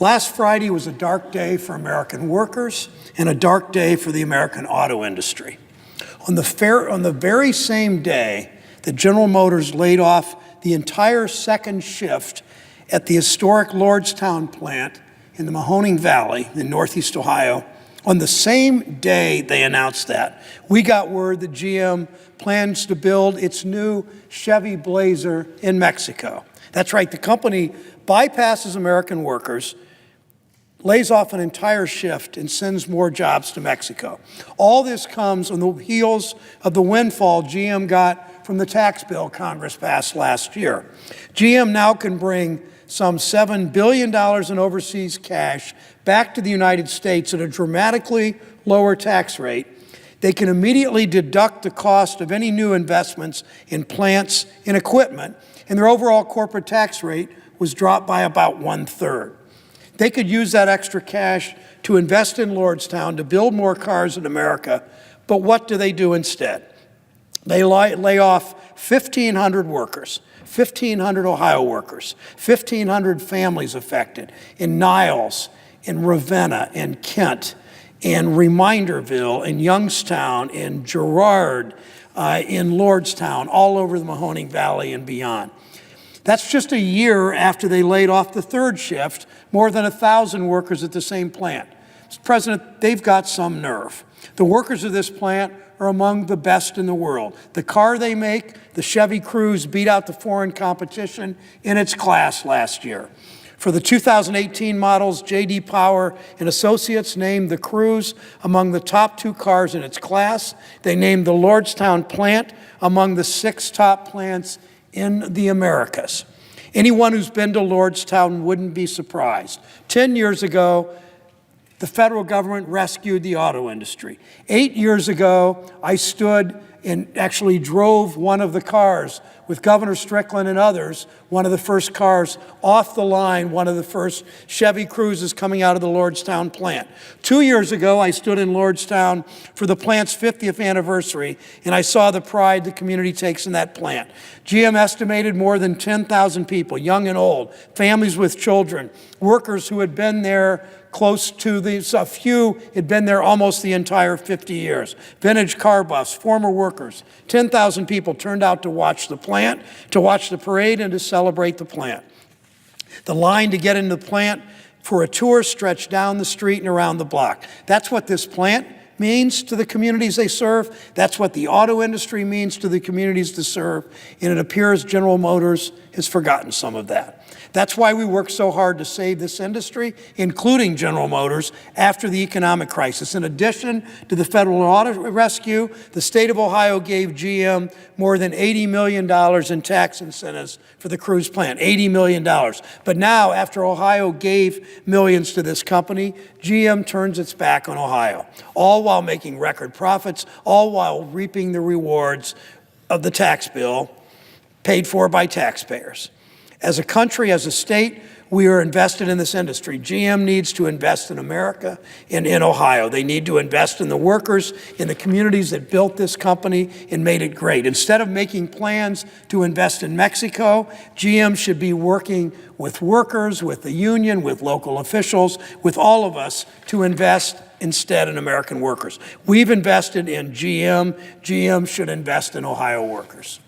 Last Friday was a dark day for American workers and a dark day for the American auto industry. On the very same day that General Motors laid off the entire second shift at the historic Lordstown plant in the Mahoning Valley in Northeast Ohio, on the same day they announced that, we got word that GM plans to build its new Chevy Blazer in Mexico. That's right, the company bypasses American workers, lays off an entire shift, and sends more jobs to Mexico. All this comes on the heels of the windfall GM got from the tax bill Congress passed last year. GM now can bring some $7 billion in overseas cash back to the United States at a dramatically lower tax rate. They can immediately deduct the cost of any new investments in plants and equipment, and their overall corporate tax rate was dropped by about 1/3. They could use that extra cash to invest in Lordstown to build more cars in America, but what do they do instead? They lay off 1,500 workers, 1,500 Ohio workers, 1,500 families affected in Niles, in Ravenna, in Kent, in Reminderville, in Youngstown, in Girard, in Lordstown, all over the Mahoning Valley and beyond. That's just a year after they laid off the third shift, more than 1,000 workers at the same plant. Mr. President, they've got some nerve. The workers of this plant are among the best in the world. The car they make, the Chevy Cruze, beat out the foreign competition in its class last year. For the 2018 models, J.D. Power and Associates named the Cruze among the top 2 cars in its class. They named the Lordstown plant among the 6 top plants in the Americas. Anyone who's been to Lordstown wouldn't be surprised. 10 years ago, the federal government rescued the auto industry. 8 years ago, I stood and actually drove one of the cars with Governor Strickland and others, one of the first cars off the line, one of the first Chevy Cruzes coming out of the Lordstown plant. 2 years ago, I stood in Lordstown for the plant's 50th anniversary, and I saw the pride the community takes in that plant. GM estimated more than 10,000 people, young and old, families with children, workers who had been there close to these, a few had been there almost the entire 50 years. Vintage car buffs, former workers, 10,000 people turned out to watch the plant, to watch the parade, and to celebrate the plant. The line to get into the plant for a tour stretched down the street and around the block. That's what this plant means to the communities they serve. That's what the auto industry means to the communities they serve. And it appears General Motors has forgotten some of that. That's why we work so hard to save this industry, including General Motors, after the economic crisis. In addition to the federal auto rescue, the state of Ohio gave GM more than $80 million in tax incentives for the Cruze plant, $80 million. But now, after Ohio gave millions to this company, GM turns its back on Ohio, all while making record profits, all while reaping the rewards of the tax bill paid for by taxpayers. As a country, as a state, we are invested in this industry. GM needs to invest in America and in Ohio. They need to invest in the workers, in the communities that built this company and made it great. Instead of making plans to invest in Mexico, GM should be working with workers, with the union, with local officials, with all of us to invest instead in American workers. We've invested in GM. GM should invest in Ohio workers.